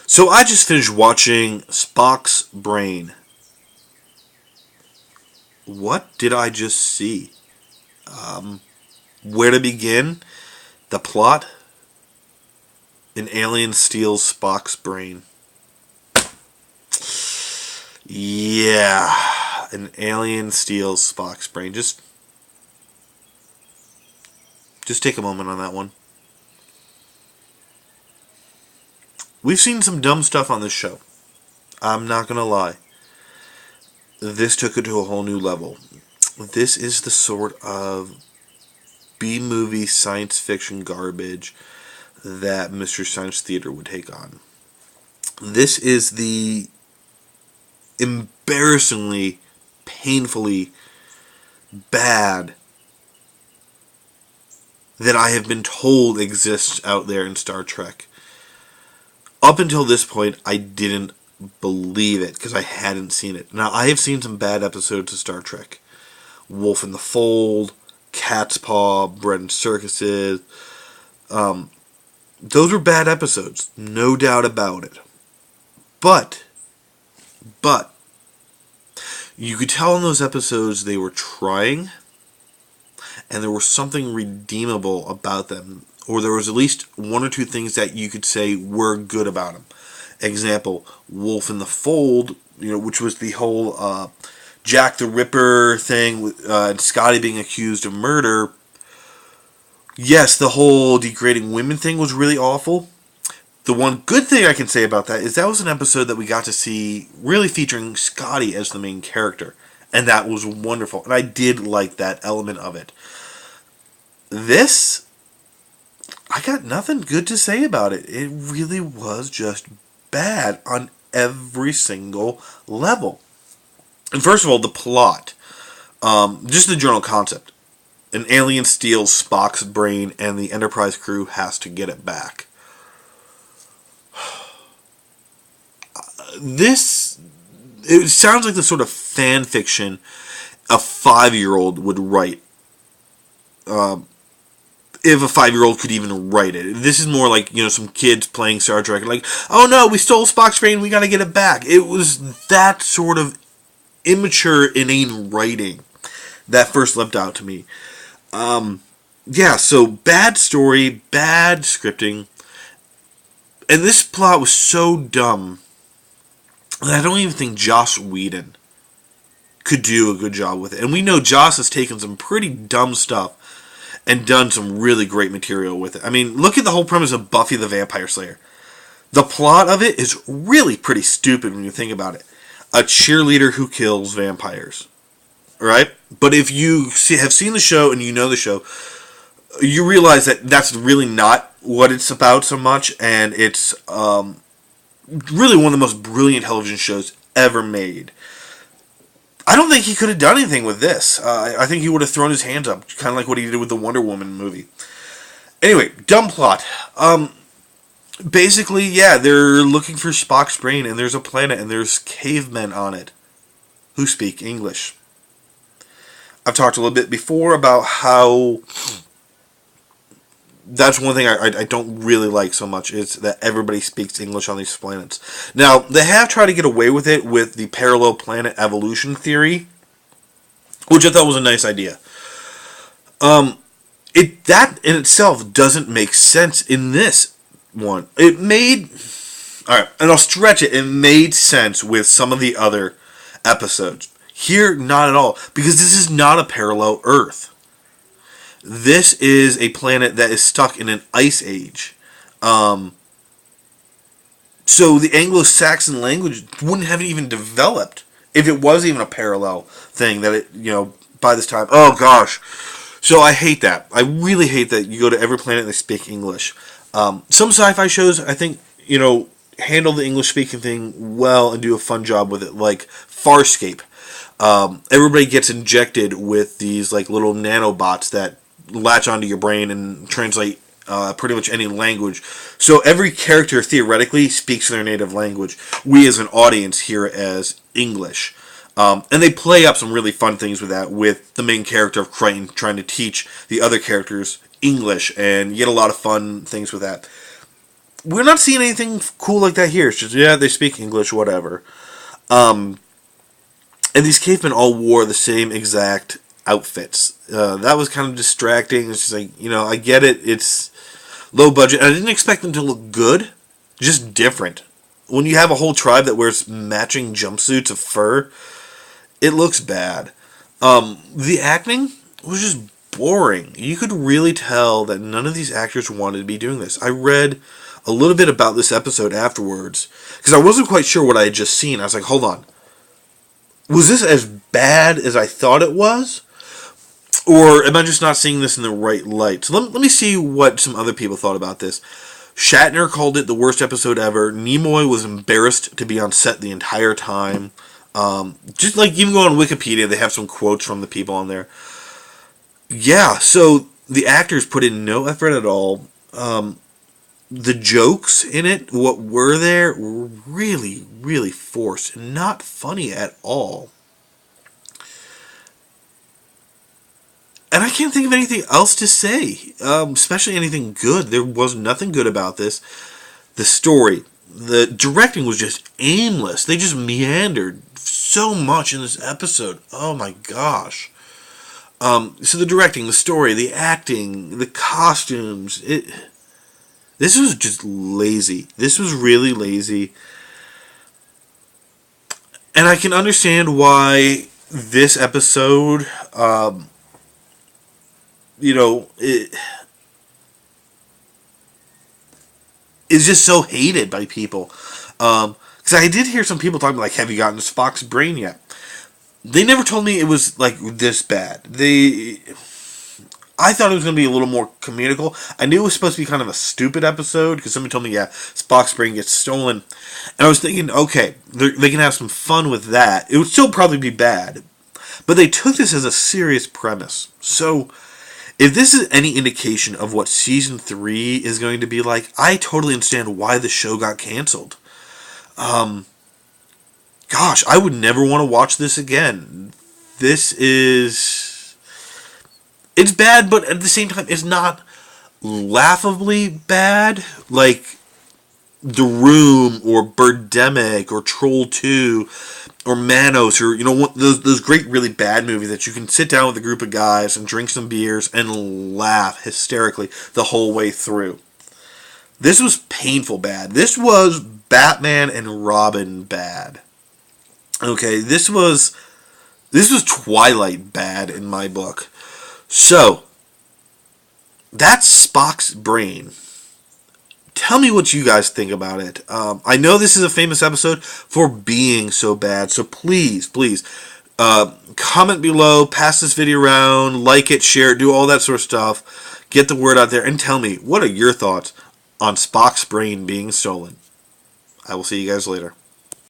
So I just finished watching Spock's Brain. What did I just see? Where to begin? The plot? An alien steals Spock's brain. Yeah, an alien steals Spock's brain. Just take a moment on that one. We've seen some dumb stuff on this show. I'm not gonna lie. This took it to a whole new level. This is the sort of B-movie science fiction garbage that Mr. Science Theater would take on. This is the embarrassingly, painfully bad that I have been told exists out there in Star Trek. Up until this point, I didn't believe it because I hadn't seen it. Now, I have seen some bad episodes of Star Trek. Wolf in the Fold, Cat's Paw, Bread and Circuses. Those were bad episodes, no doubt about it. But, you could tell in those episodes they were trying, and there was something redeemable about them. Or there was at least one or two things that you could say were good about them. Example, Wolf in the Fold, which was the whole Jack the Ripper thing, and Scotty being accused of murder. Yes, the whole degrading women thing was really awful. The one good thing I can say about that is that was an episode that we got to see really featuring Scotty as the main character. And that was wonderful. And I did like that element of it. This, I got nothing good to say about it. It really was just bad on every single level. And first of all, the plot. Just the general concept. An alien steals Spock's brain and the Enterprise crew has to get it back. It sounds like the sort of fan fiction a 5-year-old would write. If a 5-year-old could even write it. This is more like, some kids playing Star Trek. Like, oh no, we stole Spock's brain, we gotta get it back. It was that sort of immature, inane writing that first leapt out to me. So bad story, bad scripting. And this plot was so dumb that I don't even think Joss Whedon could do a good job with it. And we know Joss has taken some pretty dumb stuff and done some really great material with it. I mean, look at the whole premise of Buffy the Vampire Slayer. The plot of it is really pretty stupid when you think about it. A cheerleader who kills vampires. Right? But if you have seen the show and you know the show, you realize that that's really not what it's about so much. And it's really one of the most brilliant television shows ever made. I don't think he could have done anything with this. I think he would have thrown his hands up, kind of like what he did with the Wonder Woman movie. Anyway, dumb plot. Basically, they're looking for Spock's brain, and there's a planet, and there's cavemen on it who speak English. I've talked a little bit before about how that's one thing I don't really like so much, is that everybody speaks English on these planets. Now, they have tried to get away with it with the parallel planet evolution theory, which I thought was a nice idea. That in itself doesn't make sense in this one. Alright, and I'll stretch it, it made sense with some of the other episodes. Here, not at all, because this is not a parallel Earth. This is a planet that is stuck in an ice age. So the Anglo-Saxon language wouldn't have even developed if it was even a parallel thing that it, by this time. Oh gosh. So I hate that. I really hate that you go to every planet and they speak English. Some sci-fi shows, I think, handle the English speaking thing well and do a fun job with it, like Farscape. Everybody gets injected with these like little nanobots that latch onto your brain and translate pretty much any language. So every character theoretically speaks their native language. We as an audience hear it as English. And they play up some really fun things with that, with the main character of Crichton trying to teach the other characters English, and you get a lot of fun things with that. we're not seeing anything cool like that here. It's just, yeah, they speak English, whatever. And these cavemen all wore the same exact outfits. That was kind of distracting. It's just like, I get it. It's low budget. And I didn't expect them to look good. Just different. When you have a whole tribe that wears matching jumpsuits of fur, it looks bad. The acting was just boring. You could really tell that none of these actors wanted to be doing this. I read a little bit about this episode afterwards, because I wasn't quite sure what I had just seen. I was like, hold on. Was this as bad as I thought it was? Or am I just not seeing this in the right light? So let me see what some other people thought about this. Shatner called it the worst episode ever. Nimoy was embarrassed to be on set the entire time. Just like, even go on Wikipedia, they have some quotes from the people on there. Yeah, so the actors put in no effort at all. The jokes in it, what were there, were really, really forced. Not funny at all. And I can't think of anything else to say, especially anything good. There was nothing good about this. The story, the directing was just aimless. They just meandered so much in this episode. Oh my gosh. So the directing, the story, the acting, the costumes, this was just lazy. This was really lazy. And I can understand why this episode, it is just so hated by people. Because I did hear some people talking like, have you gotten to Spock's brain yet? They never told me it was like this bad. I thought it was going to be a little more comedical. I knew it was supposed to be kind of a stupid episode, because somebody told me, yeah, Spock's brain gets stolen. And I was thinking, okay, they can have some fun with that. It would still probably be bad. But they took this as a serious premise. So, if this is any indication of what Season 3 is going to be like, I totally understand why the show got canceled. Gosh, I would never want to watch this again. It's bad, but at the same time, it's not laughably bad. Like The Room, or Birdemic, or Troll 2, or Manos, or, those great, really bad movies that you can sit down with a group of guys and drink some beers and laugh hysterically the whole way through. This was painful bad. This was Batman and Robin bad. Okay, this was Twilight bad in my book. So, that's Spock's brain. Tell me what you guys think about it. I know this is a famous episode for being so bad, so please, comment below, pass this video around, like it, share it, do all that sort of stuff. Get the word out there, and tell me, what are your thoughts on Spock's brain being stolen? I will see you guys later.